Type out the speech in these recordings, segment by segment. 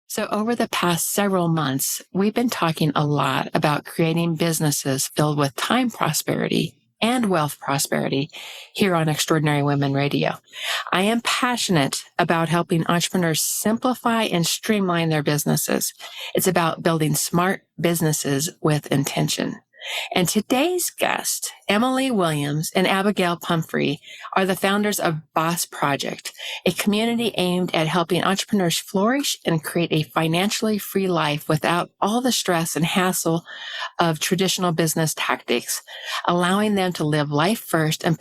So over the past several months, we've been talking a lot about creating businesses filled with time prosperity and wealth prosperity here on Extraordinary Women Radio. I am passionate about helping entrepreneurs simplify and streamline their businesses. It's about building smart businesses with intention. And today's guest, Emylee Williams and Abagail Pumphrey, are the founders of Boss Project, a community aimed at helping entrepreneurs flourish and create a financially free life without all the stress and hassle of traditional business tactics, allowing them to live life first and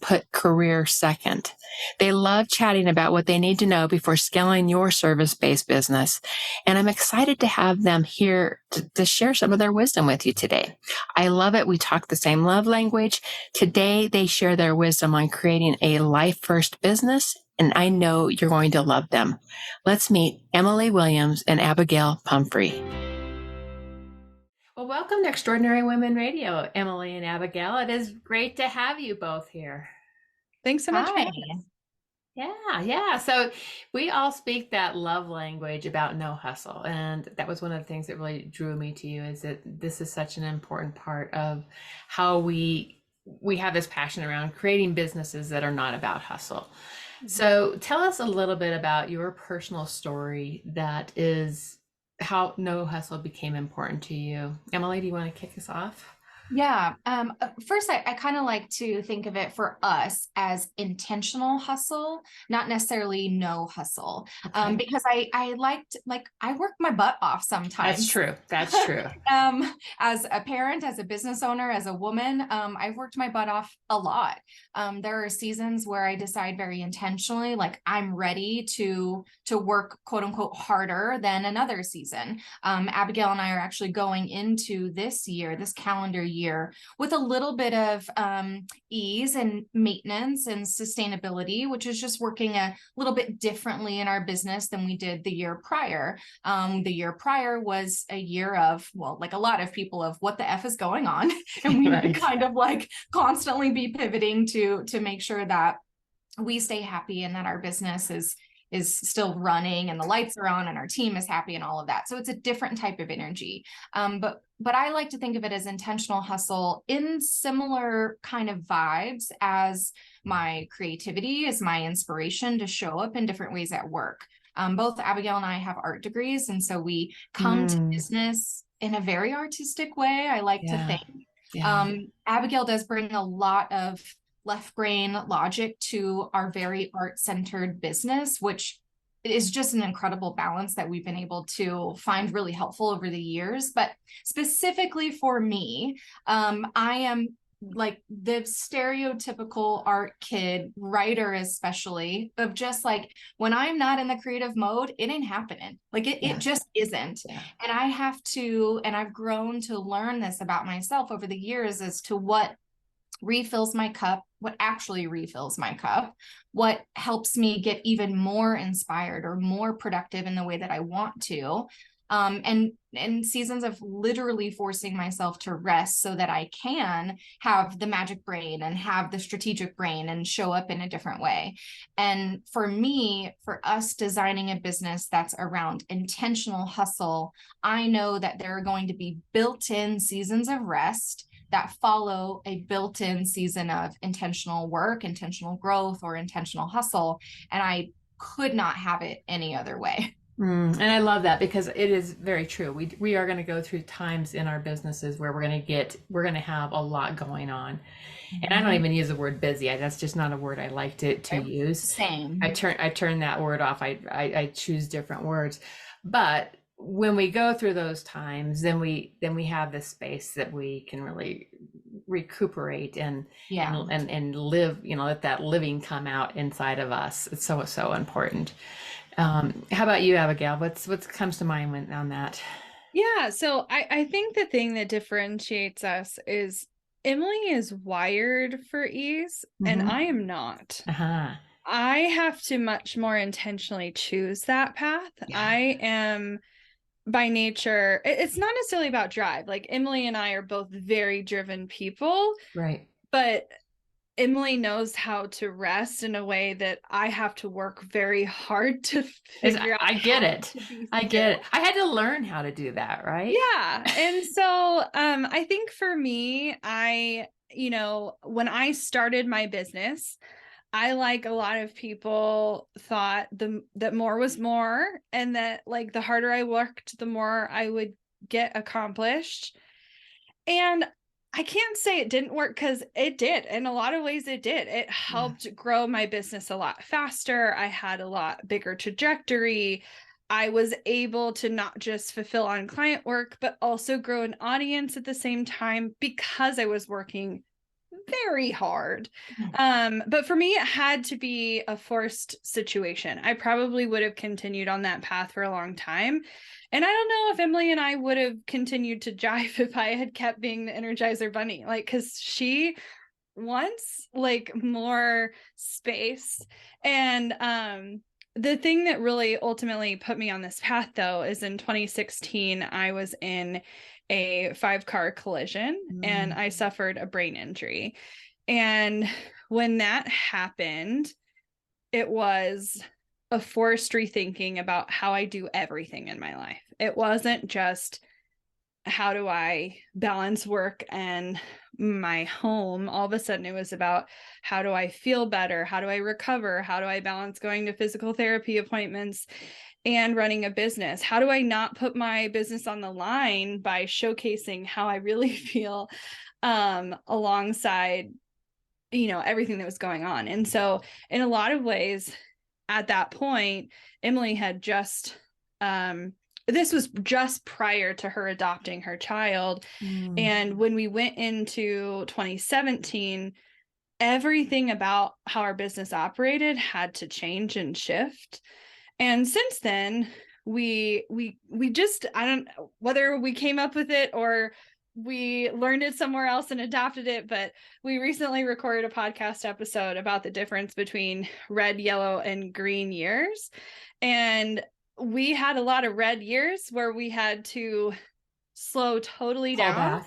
put career second. They love chatting about what they need to know before scaling your service-based business. And I'm excited to have them here to share some of their wisdom with you today. I love it. We talk the same love language. Today, they share their wisdom on creating a life-first business, and I know you're going to love them. Let's meet Emylee Williams and Abagail Pumphrey. Well, welcome to Extraordinary Women Radio, Emylee and Abagail. It is great to have you both here. Thanks so much. Hi. Yeah. So we all speak that love language about no hustle. And that was one of the things that really drew me to you, is that this is such an important part of how we have this passion around creating businesses that are not about hustle. Mm-hmm. So tell us a little bit about your personal story that is how no hustle became important to you. Emylee, do you want to kick us off? Yeah. First, I kind of like to think of it for us as intentional hustle, not necessarily no hustle. Okay. Because I work my butt off sometimes. That's true. As a parent, as a business owner, as a woman, I've worked my butt off a lot. There are seasons where I decide very intentionally, like I'm ready to work quote unquote harder than another season. Abagail and I are actually going into this calendar year with a little bit of ease and maintenance and sustainability, which is just working a little bit differently in our business than we did the year prior. The year prior was a year of, well, like a lot of people, of what the F is going on. And we need to kind of like constantly be pivoting to make sure that we stay happy and that our business is still running and the lights are on and our team is happy and all of that. So it's a different type of energy. But I like to think of it as intentional hustle in similar kind of vibes as my creativity, as my inspiration to show up in different ways at work. Both Abagail and I have art degrees. And so we come to business in a very artistic way, I like to think. Yeah. Abagail does bring a lot of left brain logic to our very art-centered business, which is just an incredible balance that we've been able to find really helpful over the years. But specifically for me, I am like the stereotypical art kid, writer especially, of just like, when I'm not in the creative mode, it ain't happening. Like it just isn't. Yeah. And I've grown to learn this about myself over the years as to what refills my cup, what actually refills my cup, what helps me get even more inspired or more productive in the way that I want to. And seasons of literally forcing myself to rest so that I can have the magic brain and have the strategic brain and show up in a different way. And for me, for us designing a business that's around intentional hustle, I know that there are going to be built-in seasons of rest that follow a built-in season of intentional work, intentional growth, or intentional hustle. And I could not have it any other way. And I love that, because it is very true. We are going to go through times in our businesses where we're going to have a lot going on. And I don't even use the word busy. That's just not a word I like to use. Same. I turn that word off. I choose different words. But when we go through those times, then we have this space that we can really recuperate and live, let that living come out inside of us. It's so important. How about you, Abagail? What comes to mind on that? Yeah, so I think the thing that differentiates us is Emylee is wired for ease, and I am not. I have to much more intentionally choose that path. I am by nature, it's not necessarily about drive. Like Emylee and I are both very driven people. Right. But Emylee knows how to rest in a way that I have to work very hard to figure out. I get it. I get it. I had to learn how to do that, right? Yeah. And so I think for me, when I started my business, I, like a lot of people, thought that more was more, and that like the harder I worked, the more I would get accomplished. And I can't say it didn't work, because it did. In a lot of ways, it did. It helped grow my business a lot faster. I had a lot bigger trajectory. I was able to not just fulfill on client work, but also grow an audience at the same time, because I was working very hard. But for me, it had to be a forced situation. I probably would have continued on that path for a long time. And I don't know if Emylee and I would have continued to jive if I had kept being the Energizer Bunny, like, because she wants like more space. And the thing that really ultimately put me on this path, though, is in 2016, I was in a 5-car collision and I suffered a brain injury. And when that happened, it was a forced rethinking about how I do everything in my life. It wasn't just how do I balance work and my home. All of a sudden, it was about how do I feel better? How do I recover? How do I balance going to physical therapy appointments and running a business? How do I not put my business on the line by showcasing how I really feel alongside, everything that was going on? And so in a lot of ways, at that point, Emylee had just, this was just prior to her adopting her child. And when we went into 2017, everything about how our business operated had to change and shift. And since then, we just, I don't know whether we came up with it or we learned it somewhere else and adopted it, but we recently recorded a podcast episode about the difference between red, yellow, and green years. And we had a lot of red years where we had to slow totally down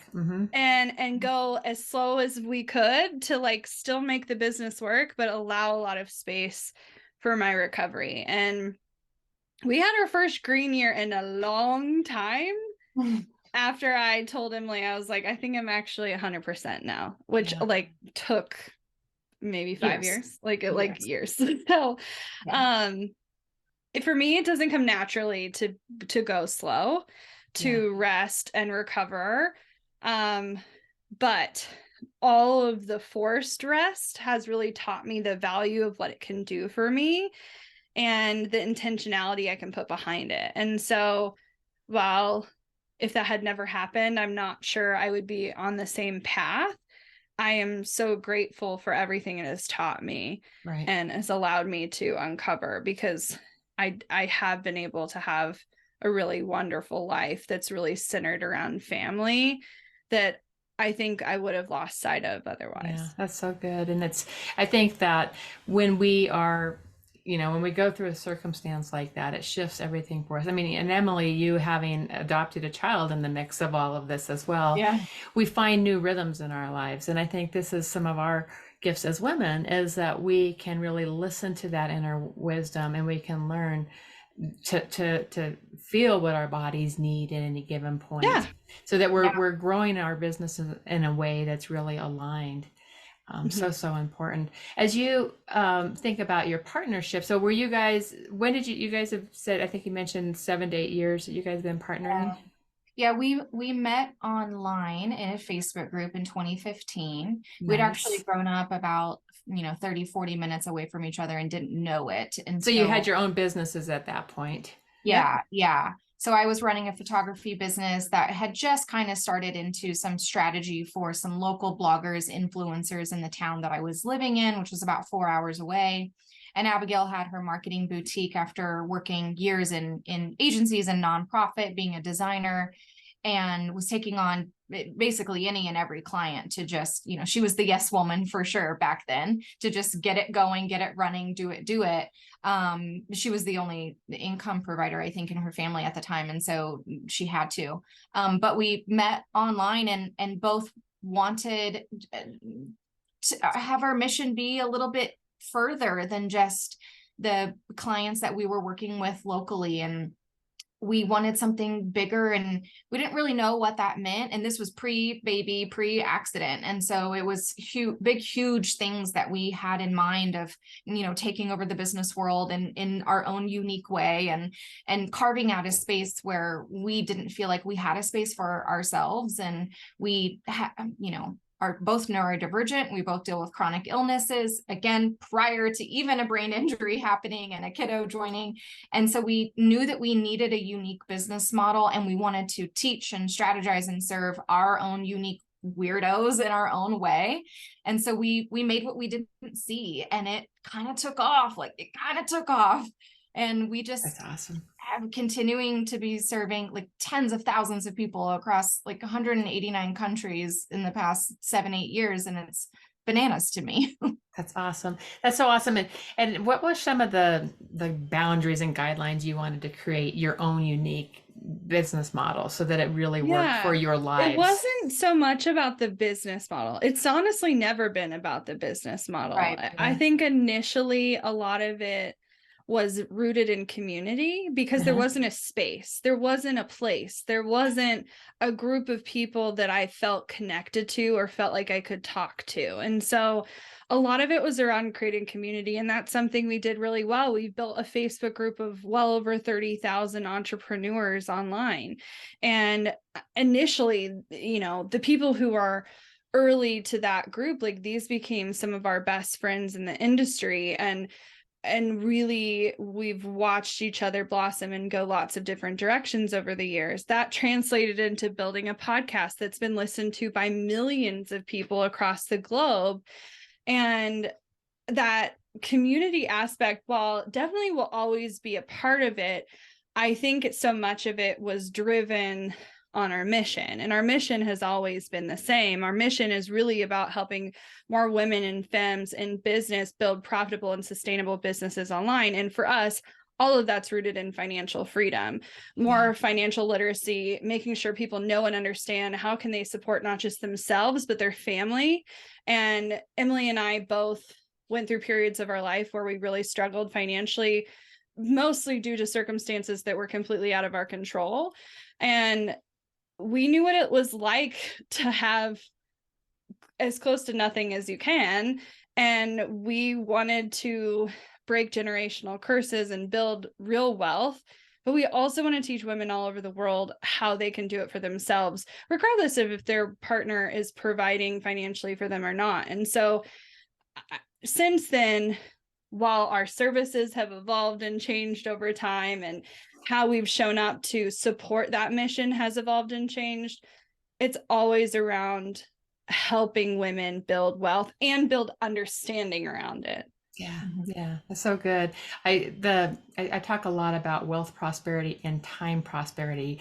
and go as slow as we could to like still make the business work, but allow a lot of space for my recovery. And we had our first green year in a long time. After I told Emylee, I was like, I think I'm actually 100% now, which like took maybe 5 years, like years. So, for me, it doesn't come naturally to go slow, to rest and recover. But all of the forced rest has really taught me the value of what it can do for me and the intentionality I can put behind it. And so while if that had never happened, I'm not sure I would be on the same path. I am so grateful for everything it has taught me and has allowed me to uncover, because I have been able to have a really wonderful life that's really centered around family that I think I would have lost sight of otherwise. Yeah, that's so good. And I think that when we are, when we go through a circumstance like that, it shifts everything for us. I mean, and Emylee, you having adopted a child in the mix of all of this as well, we find new rhythms in our lives. And I think this is some of our gifts as women, is that we can really listen to that inner wisdom, and we can learn to feel what our bodies need at any given point, so that we're growing our business in a way that's really aligned. So important. As you think about your partnership, so were you guys, when did you guys have said, I think you mentioned 7 to 8 years that you guys have been partnering? Yeah, we met online in a Facebook group in 2015. We'd actually grown up about 30, 40 minutes away from each other and didn't know it. And so you had your own businesses at that point. Yeah. So I was running a photography business that had just kind of started into some strategy for some local bloggers, influencers in the town that I was living in, which was about 4 hours away. And Abagail had her marketing boutique after working years in agencies and nonprofit, being a designer, and was taking on basically any and every client to just, she was the yes woman for sure back then, to just get it going, get it running, do it. She was the only income provider, I think, in her family at the time. And so she had to, but we met online and both wanted have our mission be a little bit further than just the clients that we were working with locally. And we wanted something bigger, and we didn't really know what that meant. And this was pre-baby, pre-accident. And so it was huge things that we had in mind of, taking over the business world and in our own unique way, and carving out a space where we didn't feel like we had a space for ourselves. And we are both neurodivergent. We both deal with chronic illnesses, again, prior to even a brain injury happening and a kiddo joining. And so we knew that we needed a unique business model, and we wanted to teach and strategize and serve our own unique weirdos in our own way. And so we made what we didn't see, and it kind of took off. And we just That's awesome. have continuing to be serving like tens of thousands of people across like 189 countries in the past 7-8 years. And it's bananas to me. That's awesome. That's so awesome. And what was some of the boundaries and guidelines you wanted to create your own unique business model so that it really worked for your lives? It wasn't so much about the business model. It's honestly never been about the business model. Right. I think initially a lot of it was rooted in community, because there wasn't a space, there wasn't a place, there wasn't a group of people that I felt connected to or felt like I could talk to. And so a lot of it was around creating community. And that's something we did really well. We built a Facebook group of well over 30,000 entrepreneurs online. And initially, the people who are early to that group, like these became some of our best friends in the industry. And really, we've watched each other blossom and go lots of different directions over the years. That translated into building a podcast that's been listened to by millions of people across the globe. And that community aspect, while definitely will always be a part of it, I think so much of it was driven on our mission. And our mission has always been the same. Our mission is really about helping more women and femmes in business build profitable and sustainable businesses online. And for us, all of that's rooted in financial freedom, more financial literacy, making sure people know and understand how can they support not just themselves, but their family. And Emily and I both went through periods of our life where we really struggled financially, mostly due to circumstances that were completely out of our control. And we knew what it was like to have as close to nothing as you can. And we wanted to break generational curses and build real wealth. But we also want to teach women all over the world how they can do it for themselves, regardless of if their partner is providing financially for them or not. And so since then, while our services have evolved and changed over time, and how we've shown up to support that mission has evolved and changed, it's always around helping women build wealth and build understanding around it. Yeah, that's so good. I talk a lot about wealth prosperity and time prosperity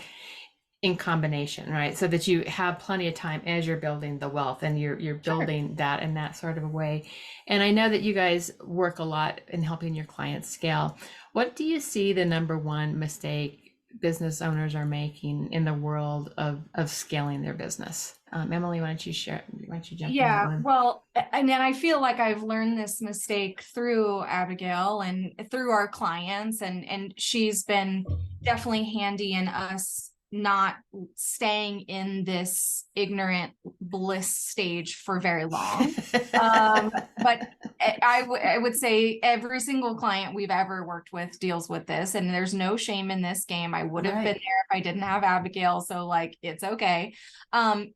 in combination, right? So that you have plenty of time as you're building the wealth, and you're building that in that sort of a way. And I know that you guys work a lot in helping your clients scale. What do you see the number one mistake business owners are making in the world of scaling their business? Emily, why don't you share? Why don't you jump in? Yeah, well, and then I feel like I've learned this mistake through Abagail and through our clients, and she's been definitely handy in us not staying in this ignorant bliss stage for very long. But I would say every single client we've ever worked with deals with this, and there's no shame in this game. I would have been there if I didn't have Abagail. So like, it's okay. And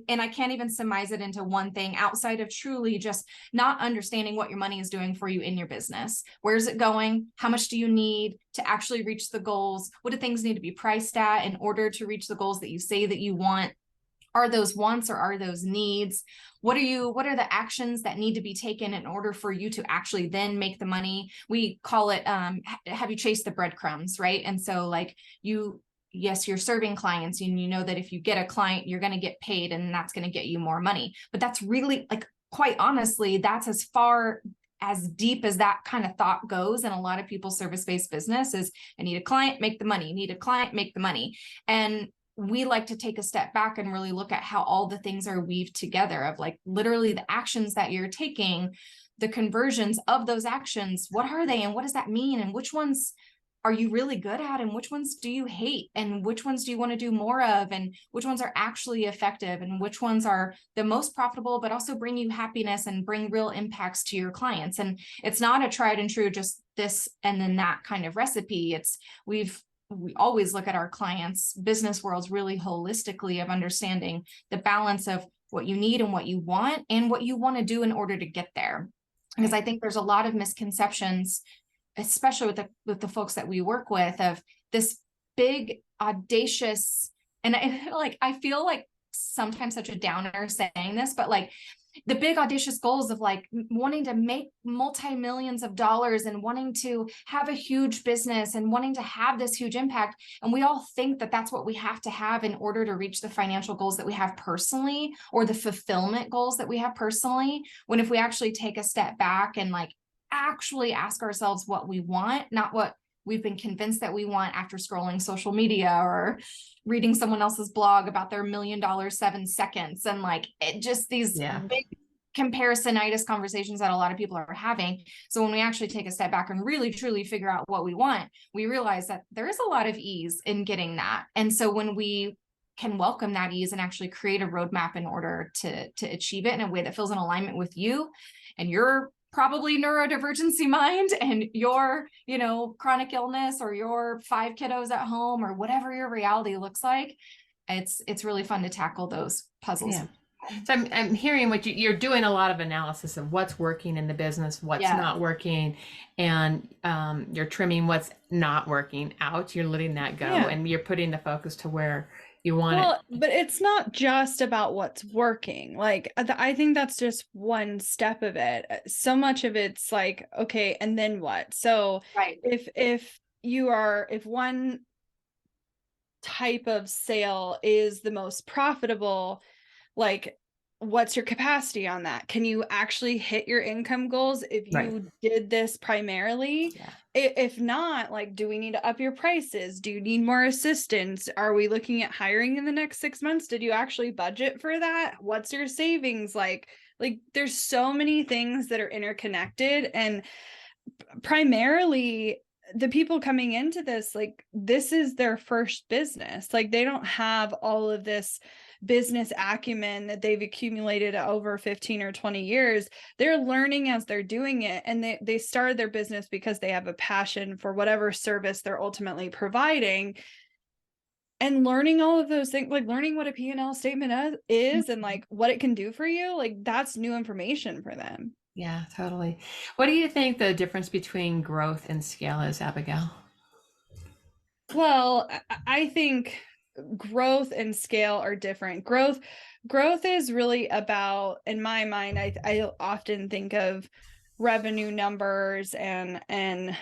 I can't even surmise it into one thing outside of truly just not understanding what your money is doing for you in your business. Where's it going? How much do you need to actually reach the goals? What do things need to be priced at in order to reach the goals that you say that you want? Are those wants or are those needs? What are the actions that need to be taken in order for you to actually then make the money? We call it, have you chased the breadcrumbs, right? And so like yes, you're serving clients, and you know that if you get a client, you're going to get paid, and that's going to get you more money. But that's really, like, quite honestly, that's as far as deep as that kind of thought goes. And a lot of people's service-based business is, I need a client, make the money, need a client, make the money. And we like to take a step back and really look at how all the things are weaved together, of like literally the actions that you're taking, the conversions of those actions. What are they and what does that mean? And which ones are you really good at? And which ones do you hate? And which ones do you want to do more of? And which ones are actually effective? And which ones are the most profitable, but also bring you happiness and bring real impacts to your clients? And it's not a tried and true, just this and then that kind of recipe. We always look at our clients' business worlds really holistically, of understanding the balance of what you need and what you want and what you want to do in order to get there. Because I think there's a lot of misconceptions, especially with the folks that we work with, of this big audacious, and I feel like sometimes such a downer saying this, but like the big audacious goals of like wanting to make multi-millions of dollars and wanting to have a huge business and wanting to have this huge impact. And we all think that that's what we have to have in order to reach the financial goals that we have personally, or the fulfillment goals that we have personally. When if we actually take a step back and like actually ask ourselves what we want, not what we've been convinced that we want after scrolling social media or reading someone else's blog about their $1 million 7 seconds. And like, it just these big comparisonitis conversations that a lot of people are having. So when we actually take a step back and really truly figure out what we want, we realize that there is a lot of ease in getting that. And so when we can welcome that ease and actually create a roadmap in order to achieve it in a way that feels in alignment with you and your probably neurodivergency mind and your, chronic illness, or your 5 kiddos at home, or whatever your reality looks like, it's really fun to tackle those puzzles. Yeah. So I'm hearing what you're doing, a lot of analysis of what's working in the business, what's not working, and you're trimming what's not working out. You're letting that go, and you're putting the focus to where you want it. But it's not just about what's working. Like, I think that's just one step of it. So much of it's like, okay, and then what? So if one type of sale is the most profitable, like, what's your capacity on that? Can you actually hit your income goals if you did this primarily? If not, like, do we need to up your prices? Do you need more assistance? Are we looking at hiring in the next 6 months? Did you actually budget for that? What's your savings like? Like, there's so many things that are interconnected, and primarily the people coming into this, like, this is their first business. Like, they don't have all of this business acumen that they've accumulated over 15 or 20 years. They're learning as they're doing it. And they started their business because they have a passion for whatever service they're ultimately providing. And learning all of those things, like learning what a P&L statement is and like what it can do for you, like, that's new information for them. Yeah, totally. What do you think the difference between growth and scale is, Abagail? Well, I think growth and scale are different. Growth is really about, in my mind, I often think of revenue numbers and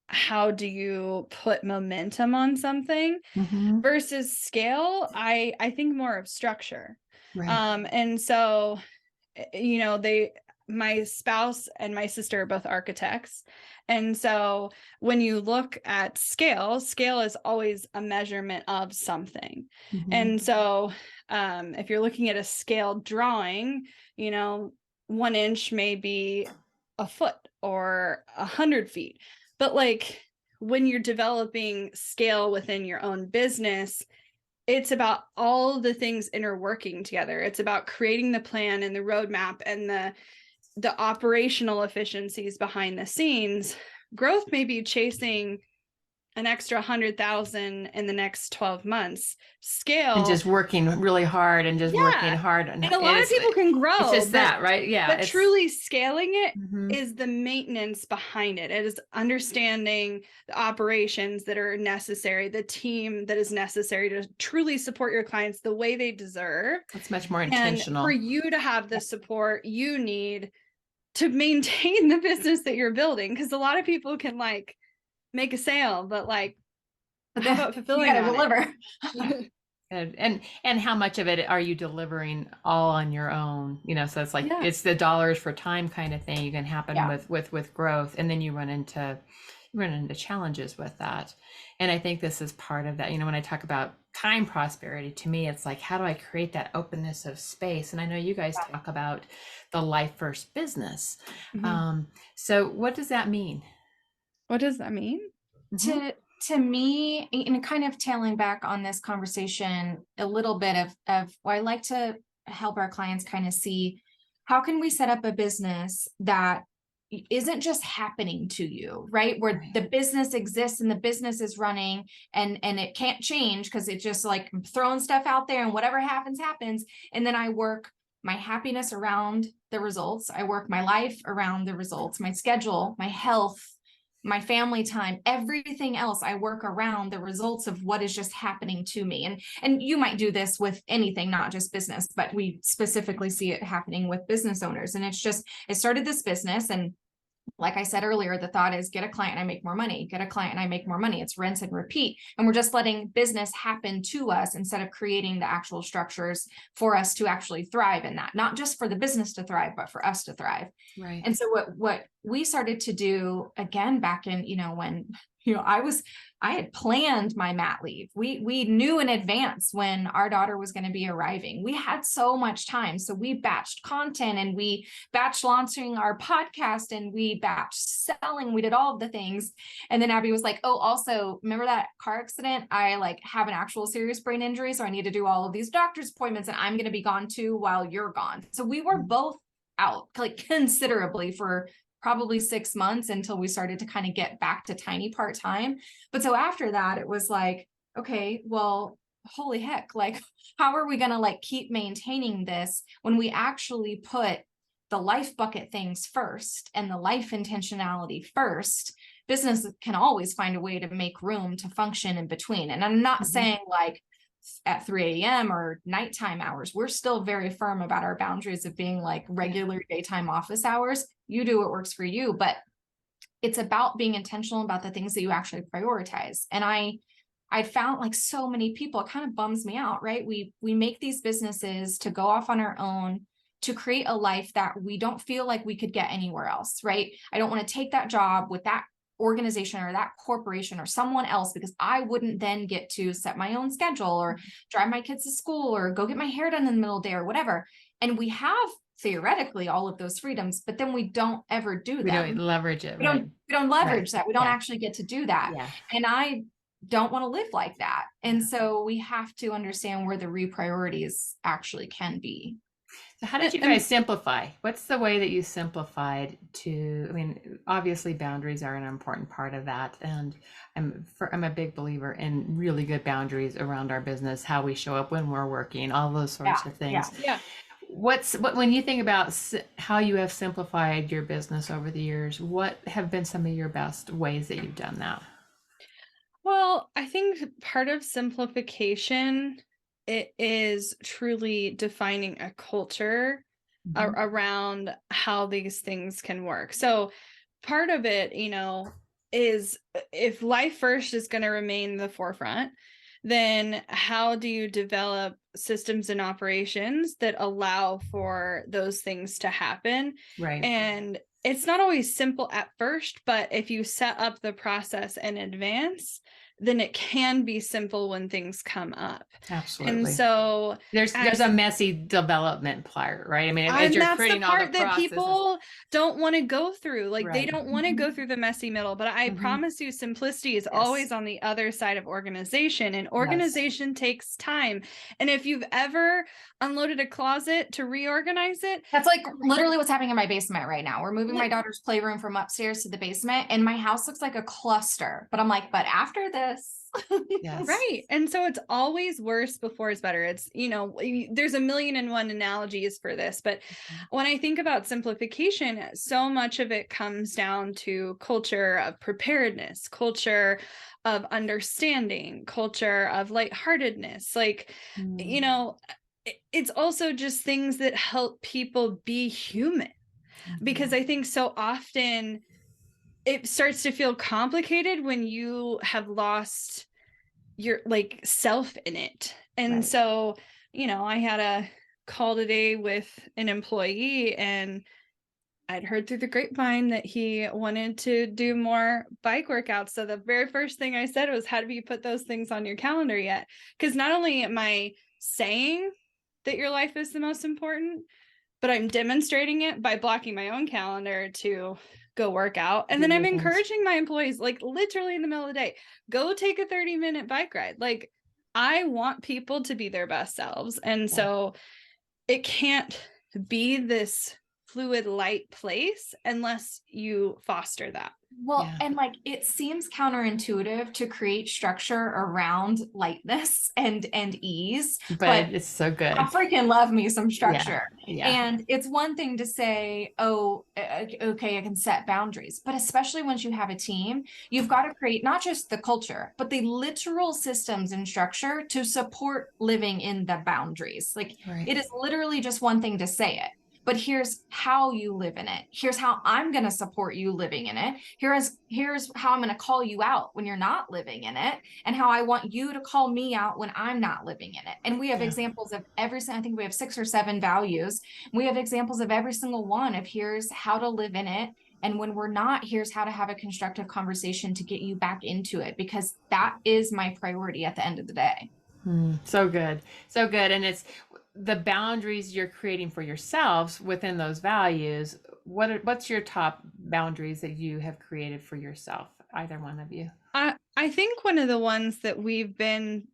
how do you put momentum on something, versus scale. I think more of structure. And so, my spouse and my sister are both architects. And so when you look at scale is always a measurement of something. And so if you're looking at a scale drawing, 1 inch may be a foot or 100 feet. But like, when you're developing scale within your own business, it's about all the things interworking together. It's about creating the plan and the roadmap and the operational efficiencies behind the scenes. Growth may be chasing an extra 100,000 in the next 12 months. Scale, and just working really hard and just working hard. And a lot of people can grow. It's just that, right? Yeah. But truly scaling it is the maintenance behind it. It is understanding the operations that are necessary, the team that is necessary to truly support your clients the way they deserve. It's much more intentional. And for you to have the support you need to maintain the business that you're building. Because a lot of people can like make a sale, but like, how about fulfilling you gotta deliver? And how much of it are you delivering all on your own? So it's like, it's the dollars for time kind of thing. You can happen with growth. And then you run into, run into challenges with that. And I think this is part of that. When I talk about time prosperity, to me, it's like, how do I create that openness of space? And I know you guys talk about the life first business. So what does that mean? What does that mean? To me, and kind of tailing back on this conversation a little bit I like to help our clients kind of see, how can we set up a business that isn't just happening to you, right? Where the business exists and the business is running and it can't change because it's just like I'm throwing stuff out there and whatever happens, happens. And then I work my happiness around the results. I work my life around the results, my schedule, my health, my family time, everything else. I work around the results of what is just happening to me. And you might do this with anything, not just business, but we specifically see it happening with business owners. And it started this business, and like I said earlier, the thought is get a client and I make more money, get a client and I make more money. It's rinse and repeat. And we're just letting business happen to us instead of creating the actual structures for us to actually thrive in that, not just for the business to thrive, but for us to thrive. Right. And so what we started to do again, back in, when, I had planned my mat leave. We knew in advance when our daughter was going to be arriving. We had so much time. So we batched content and we batched launching our podcast and we batched selling. We did all of the things. And then Abby was like, oh, also remember that car accident? I have an actual serious brain injury. So I need to do all of these doctor's appointments and I'm going to be gone too while you're gone. So we were both out considerably for probably 6 months until we started to kind of get back to tiny part-time. But so after that, it was like, okay, well, holy heck, how are we going to keep maintaining this when we actually put the life bucket things first and the life intentionality first? Business can always find a way to make room to function in between. And I'm not saying at 3 a.m. or nighttime hours. We're still very firm about our boundaries of being regular daytime office hours. You do what works for you, but it's about being intentional about the things that you actually prioritize. And I found so many people, it kind of bums me out, right? We make these businesses to go off on our own, to create a life that we don't feel like we could get anywhere else, right? I don't want to take that job with that organization or that corporation or someone else, because I wouldn't then get to set my own schedule or drive my kids to school or go get my hair done in the middle of the day or whatever. And we have theoretically all of those freedoms, but then we don't ever do them. We don't leverage it. We don't leverage that. We don't actually get to do that. Yeah. And I don't want to live like that. And so we have to understand where the repriorities actually can be. So how did you guys simplify? What's the way that you simplified obviously boundaries are an important part of that. And I'm a big believer in really good boundaries around our business, how we show up when we're working, all those sorts of things. Yeah. When you think about how you have simplified your business over the years, what have been some of your best ways that you've done that? Well, I think part of simplification, it is truly defining a culture around how these things can work. So part of it, is if life first is going to remain the forefront, then how do you develop systems and operations that allow for those things to happen? Right. And it's not always simple at first, but if you set up the process in advance, then it can be simple when things come up. Absolutely. And so there's a messy development part, right? As you're that's creating the part all the that processes, people don't want to go through. They Right. don't want to go through the messy middle, but I promise you simplicity is always on the other side of organization, and organization takes time. And if you've ever unloaded a closet to reorganize it, that's literally what's happening in my basement right now. We're moving my daughter's playroom from upstairs to the basement, and my house looks like a cluster, but I'm but after this, Yes. Right. And so it's always worse before it's better. It's, there's a million and one analogies for this, but when I think about simplification, so much of it comes down to culture of preparedness, culture of understanding, culture of lightheartedness. It's also just things that help people be human, because I think so often it starts to feel complicated when you have lost your self in it. And so, I had a call today with an employee, and I'd heard through the grapevine that he wanted to do more bike workouts. So the very first thing I said was, have you put those things on your calendar yet? Because not only am I saying that your life is the most important, but I'm demonstrating it by blocking my own calendar to go work out. And then I'm encouraging my employees, like literally in the middle of the day, go take a 30-minute bike ride. Like, I want people to be their best selves. And so it can't be this fluid, light place unless you foster that. Well, and like, it seems counterintuitive to create structure around lightness and ease, but it's so good. I freaking love me some structure. Yeah. And it's one thing to say, oh, okay, I can set boundaries, but especially once you have a team, you've got to create not just the culture, but the literal systems and structure to support living in the boundaries. Like, it is literally just one thing to say it, but here's how you live in it. Here's how I'm going to support you living in it. Here's how I'm going to call you out when you're not living in it, and how I want you to call me out when I'm not living in it. And we have examples of I think we have 6 or 7 values. We have examples of every single one of here's how to live in it. And when we're not, here's how to have a constructive conversation to get you back into it, because that is my priority at the end of the day. So good. So good. And it's the boundaries you're creating for yourselves within those values. What's your top boundaries that you have created for yourself? Either one of you. I think one of the ones that we've been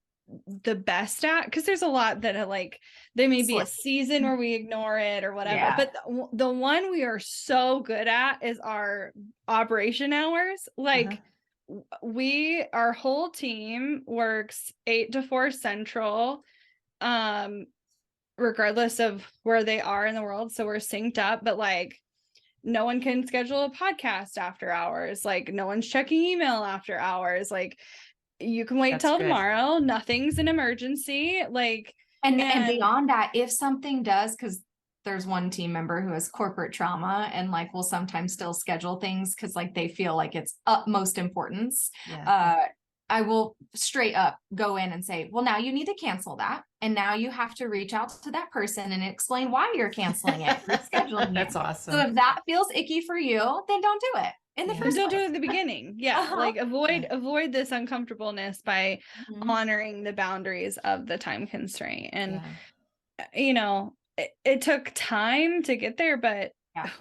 the best at, because there's a lot that are like, there may be a season where we ignore it or whatever, but the one we are so good at is our operation hours. Like, our whole team works 8 to 4 Central, regardless of where they are in the world. So we're synced up, but like, no one can schedule a podcast after hours. Like, no one's checking email after hours. Like, you can wait till tomorrow. Nothing's an emergency. Like, and beyond that, if something does, because there's one team member who has corporate trauma and like will sometimes still schedule things because like they feel like it's utmost importance. I will straight up go in and say, well, now you need to cancel that. And now you have to reach out to that person and explain why you're canceling it, rescheduling That's awesome. So if that feels icky for you, then don't do it in the first Don't do it at the beginning. Like avoid this uncomfortableness by honoring the boundaries of the time constraint. And, you know, it took time to get there, but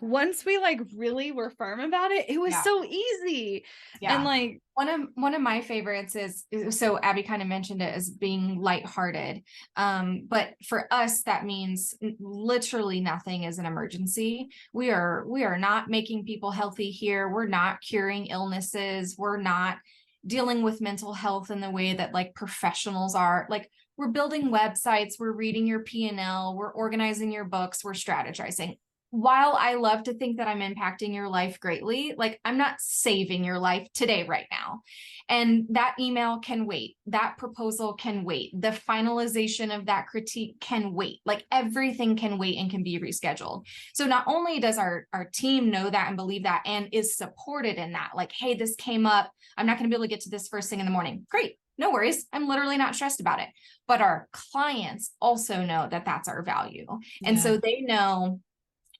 once we like really were firm about it, it was so easy. And like one of my favorites is, so Abby kind of mentioned it as being lighthearted. But for us, that means literally nothing is an emergency. We are not making people healthy here. We're not curing illnesses. We're not dealing with mental health in the way that like professionals are. Like, we're building websites, we're reading your P&L, we're organizing your books, we're strategizing. While I love to think that I'm impacting your life greatly, like, I'm not saving your life today, right now. And that email can wait. That proposal can wait. The finalization of that critique can wait. Like, everything can wait and can be rescheduled. So not only does our team know that and believe that and is supported in that, like, hey, this came up, I'm not going to be able to get to this first thing in the morning. Great. No worries. I'm literally not stressed about it. But our clients also know that that's our value. And so they know,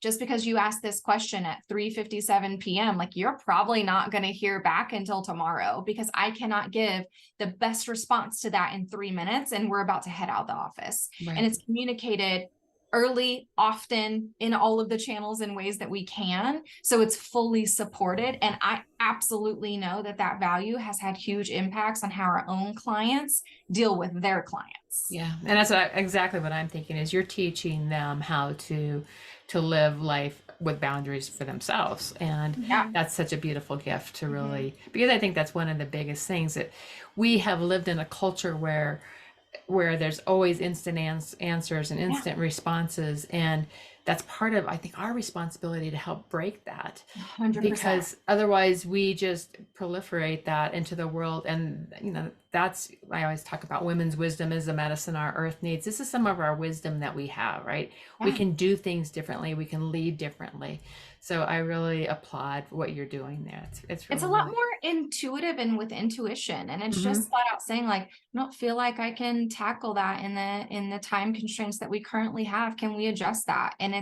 just because you asked this question at 3:57 p.m., like, you're probably not going to hear back until tomorrow, because I cannot give the best response to that in 3 minutes. And we're about to head out of the office. And it's communicated early, often, in all of the channels in ways that we can. So it's fully supported. And I absolutely know that that value has had huge impacts on how our own clients deal with their clients. Yeah. And that's exactly what I'm thinking, is you're teaching them how to live life with boundaries for themselves. And that's such a beautiful gift to really, because I think that's one of the biggest things, that we have lived in a culture where there's always instant answers and instant responses. And that's part of, I think, our responsibility to help break that. 100%. Because otherwise we just proliferate that into the world. And, you know, that's, I always talk about women's wisdom is the medicine our earth needs. This is some of our wisdom that we have, right? We can do things differently. We can lead differently. So I really applaud what you're doing there. It's a lot more intuitive and with intuition. And it's just flat out saying, like, I don't feel like I can tackle that in the time constraints that we currently have. Can we adjust that? And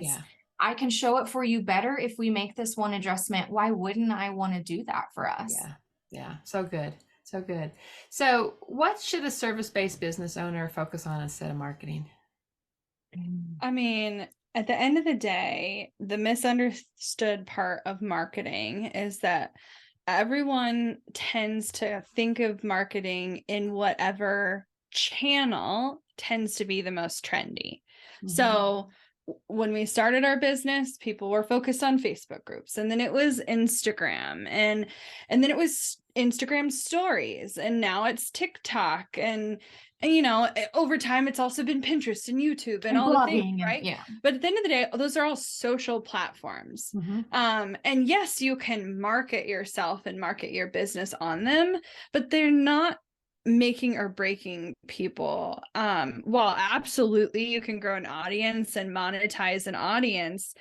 I can show it for you better if we make this one adjustment. Why wouldn't I want to do that for us? Yeah. Yeah. So good. So good. So what should a service-based business owner focus on instead of marketing? I mean, at the end of the day, the misunderstood part of marketing is that everyone tends to think of marketing in whatever channel tends to be the most trendy. So when we started our business, people were focused on Facebook groups, and then it was Instagram, and then it was Instagram stories, and now it's TikTok, and over time it's also been Pinterest and YouTube and all the things, right? Yeah. But at the end of the day, those are all social platforms. And yes, you can market yourself and market your business on them, but they're not making or breaking people. While absolutely you can grow an audience and monetize an audience,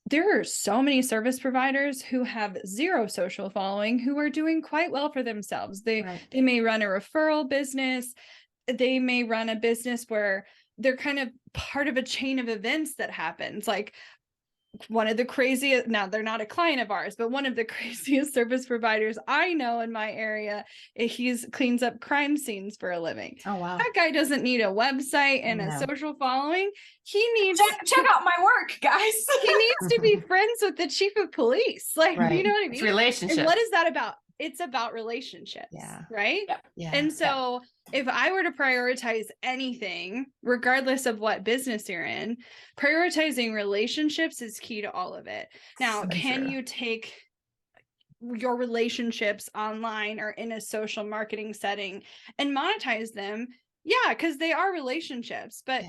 there are so many service providers who have zero social following who are doing quite well for themselves. They may run a referral business. They may run a business where they're kind of part of a chain of events that happens. Like one of the craziest, now they're not a client of ours, but one of the craziest service providers I know in my area, he's cleans up crime scenes for a living. Oh, wow. That guy doesn't need a website and a social following. He needs check out my work, guys. He needs to be friends with the chief of police. Like, you know what I mean? It's relationships. And what is that about? It's about relationships. Right. And so if I were to prioritize anything, regardless of what business you're in, prioritizing relationships is key to all of it. Now, can you take your relationships online or in a social marketing setting and monetize them? Yeah, because they are relationships. But,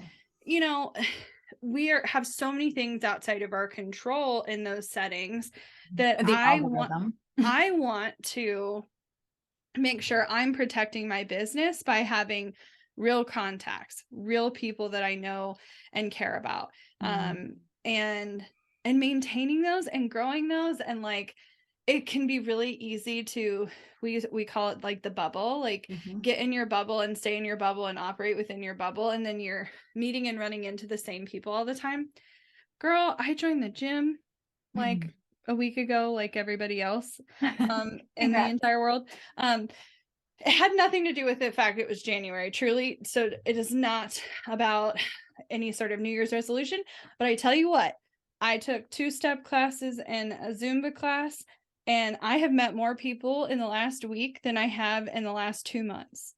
we have so many things outside of our control in those settings that I want to make sure I'm protecting my business by having real contacts, real people that I know and care about, and maintaining those and growing those. And like, it can be really easy to, we call it like the bubble, like get in your bubble and stay in your bubble and operate within your bubble. And then you're meeting and running into the same people all the time. Girl, I joined the gym like a week ago, like everybody else in the entire world. It had nothing to do with the fact it was January, truly. So it is not about any sort of New Year's resolution. But I tell you what, I took 2-step classes and a Zumba class, and I have met more people in the last week than I have in the last 2 months.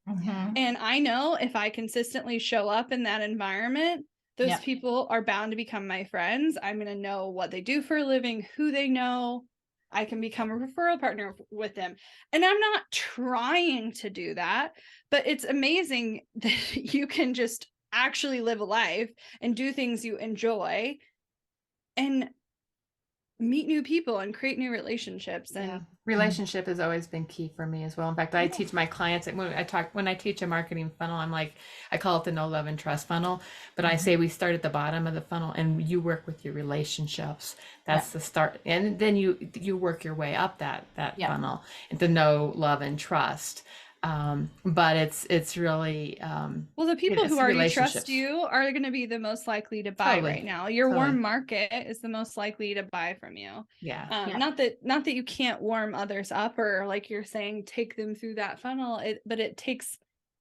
And I know if I consistently show up in that environment, those people are bound to become my friends. I'm going to know what they do for a living, who they know. I can become a referral partner with them. And I'm not trying to do that, but it's amazing that you can just actually live a life and do things you enjoy and meet new people and create new relationships. And relationship has always been key for me as well. In fact, I teach my clients when I teach a marketing funnel, I'm like, I call it the no love and trust funnel, but I say we start at the bottom of the funnel and you work with your relationships. That's the start. And then you work your way up that funnel into no love and trust. But it's really well, the people who already trust you are going to be the most likely to buy right now. Your warm market is the most likely to buy from you. Not that you can't warm others up, or like you're saying, take them through that funnel, but it takes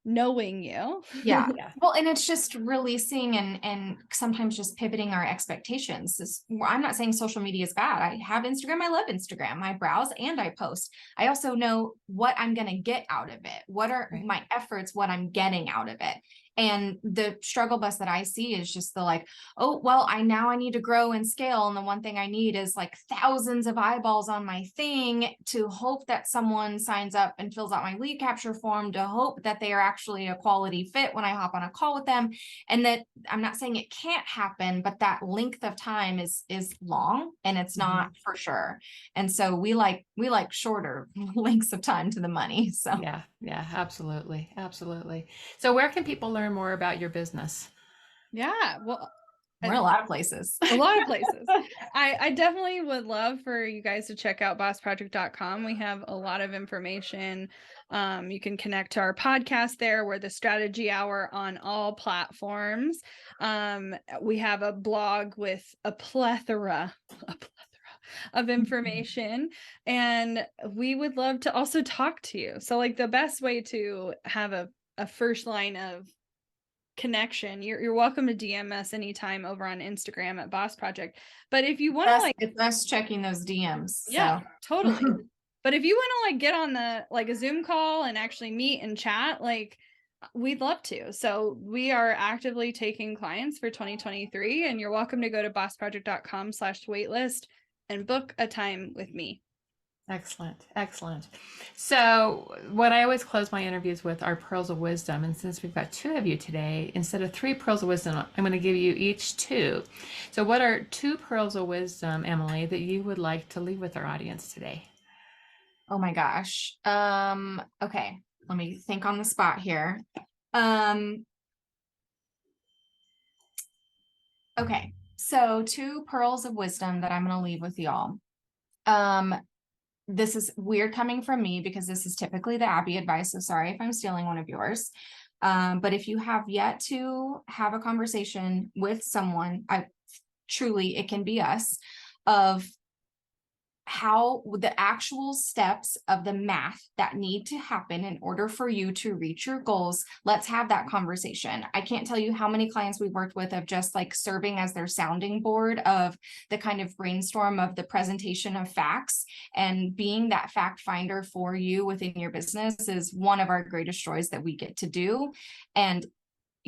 knowing you. Well, and it's just releasing and sometimes just pivoting our expectations. I'm not saying social media is bad. I have Instagram. I love Instagram. I browse and I post. I also know what I'm going to get out of it. What are my efforts, what I'm getting out of it. And the struggle bus that I see is just the like, oh, well, I need to grow and scale. And the one thing I need is like thousands of eyeballs on my thing to hope that someone signs up and fills out my lead capture form, to hope that they are actually a quality fit when I hop on a call with them. And that I'm not saying it can't happen, but that length of time is long, and it's not for sure. And so we like shorter lengths of time to the money. So yeah, absolutely. So where can people learn more about your business? Well, We're a lot of places. A lot of places. I definitely would love for you guys to check out bossproject.com. We have a lot of information. You can connect to our podcast there. We're the Strategy Hour on all platforms. We have a blog with a plethora of information, and we would love to also talk to you. So like the best way to have a first line of connection, you're welcome to DM us anytime over on Instagram at Boss Project. But if you want to it's us checking those DMs. Yeah, so. totally. But if you want to like get on the like a Zoom call and actually meet and chat, like we'd love to. So we are actively taking clients for 2023, and you're welcome to go to bossproject.com/waitlist and book a time with me. Excellent. Excellent. So what I always close my interviews with are pearls of wisdom. And since we've got 2 of you today, instead of 3 pearls of wisdom, I'm going to give you each 2. So what are 2 pearls of wisdom, Emylee, that you would like to leave with our audience today? Oh my gosh. Okay. Let me think on the spot here. Okay. So 2 pearls of wisdom that I'm going to leave with y'all. This is weird coming from me because this is typically the Abby advice. So sorry if I'm stealing one of yours. But if you have yet to have a conversation with someone, truly, it can be us, of how the actual steps of the math that need to happen in order for you to reach your goals. Let's have that conversation. I can't tell you how many clients we've worked with of just like serving as their sounding board of the kind of brainstorm of the presentation of facts, and being that fact finder for you within your business is one of our greatest joys that we get to do. And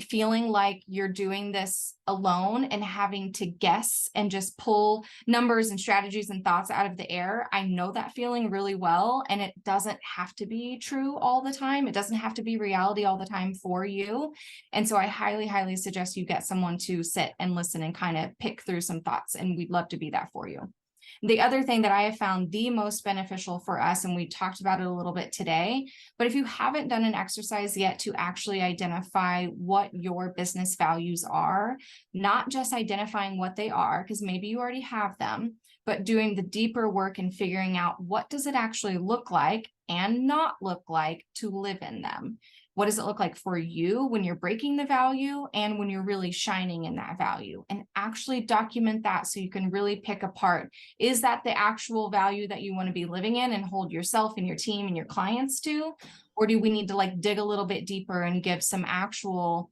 feeling like you're doing this alone and having to guess and just pull numbers and strategies and thoughts out of the air. I know that feeling really well, and it doesn't have to be true all the time. It doesn't have to be reality all the time for you. And so I highly, highly suggest you get someone to sit and listen and kind of pick through some thoughts, and we'd love to be that for you. The other thing that I have found the most beneficial for us, and we talked about it a little bit today, but if you haven't done an exercise yet to actually identify what your business values are, not just identifying what they are, because maybe you already have them, but doing the deeper work and figuring out what does it actually look like and not look like to live in them. What does it look like for you when you're breaking the value and when you're really shining in that value? And actually document that so you can really pick apart, is that the actual value that you want to be living in and hold yourself and your team and your clients to? Or do we need to like dig a little bit deeper and give some actual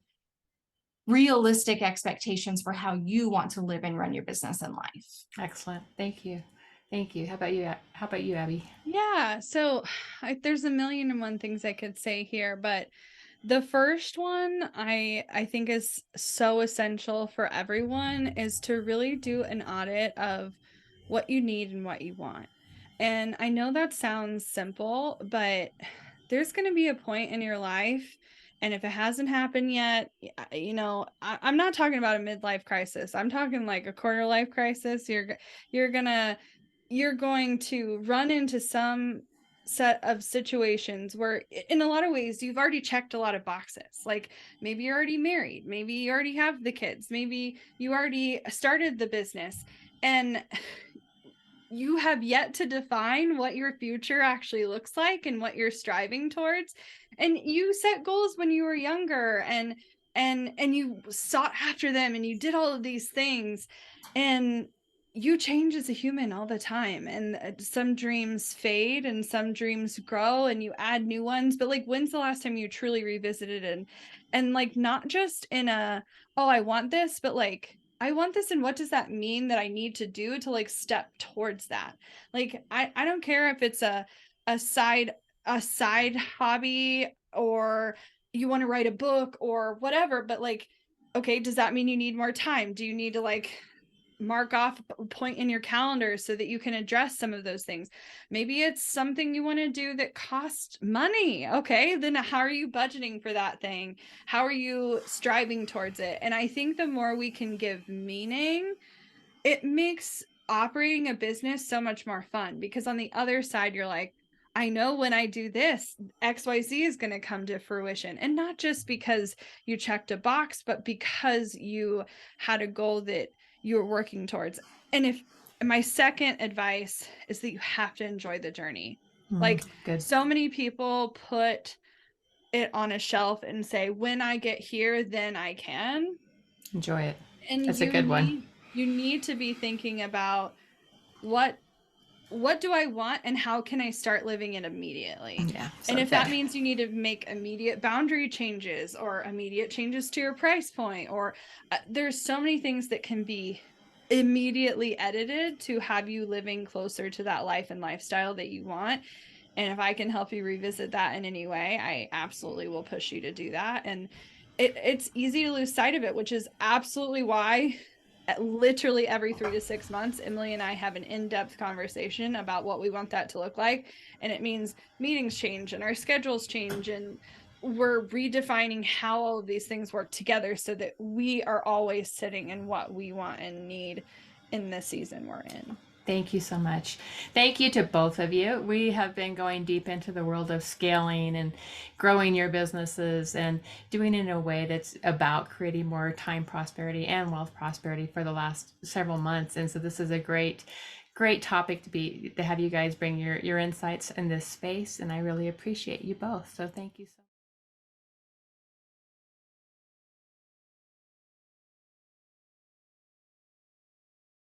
realistic expectations for how you want to live and run your business and life? Excellent. Thank you. Thank you. How about you? How about you, Abby? Yeah. So there's a million and one things I could say here, but the first one I think is so essential for everyone is to really do an audit of what you need and what you want. And I know that sounds simple, but there's going to be a point in your life, and if it hasn't happened yet, you know, I'm not talking about a midlife crisis. I'm talking like a quarter life crisis. You're going to run into some set of situations where in a lot of ways you've already checked a lot of boxes. Like maybe you're already married, maybe you already have the kids, maybe you already started the business, and you have yet to define what your future actually looks like and what you're striving towards. And you set goals when you were younger, and you sought after them, and you did all of these things, and you change as a human all the time, and some dreams fade and some dreams grow and you add new ones. But like, when's the last time you truly revisited and like, not just in a, oh, I want this, but like, I want this, and what does that mean that I need to do to like step towards that? Like, I don't care if it's a side hobby, or you want to write a book or whatever, but like, okay, does that mean you need more time? Do you need to like mark off a point in your calendar so that you can address some of those things? Maybe it's something you want to do that costs money. Okay, then how are you budgeting for that thing? How are you striving towards it? And I think the more we can give meaning, it makes operating a business so much more fun, because on the other side, you're like, I know when I do this, XYZ is going to come to fruition. And not just because you checked a box, but because you had a goal that you were working towards. And my second advice is that you have to enjoy the journey. Like, good. So many people put it on a shelf and say, when I get here, then I can enjoy it. And that's a good one. You need to be thinking about what do I want and how can I start living it immediately? Yeah. And if that means you need to make immediate boundary changes or immediate changes to your price point, or there's so many things that can be immediately edited to have you living closer to that life and lifestyle that you want. And if I can help you revisit that in any way, I absolutely will push you to do that. And it's easy to lose sight of it, which is absolutely why literally every 3 to 6 months, Emylee and I have an in-depth conversation about what we want that to look like. And it means meetings change and our schedules change, and we're redefining how all of these things work together so that we are always sitting in what we want and need in the season we're in. Thank you so much. Thank you to both of you. We have been going deep into the world of scaling and growing your businesses and doing it in a way that's about creating more time prosperity and wealth prosperity for the last several months. And so this is a great topic to have you guys bring your insights in this space. And I really appreciate you both. So thank you so much.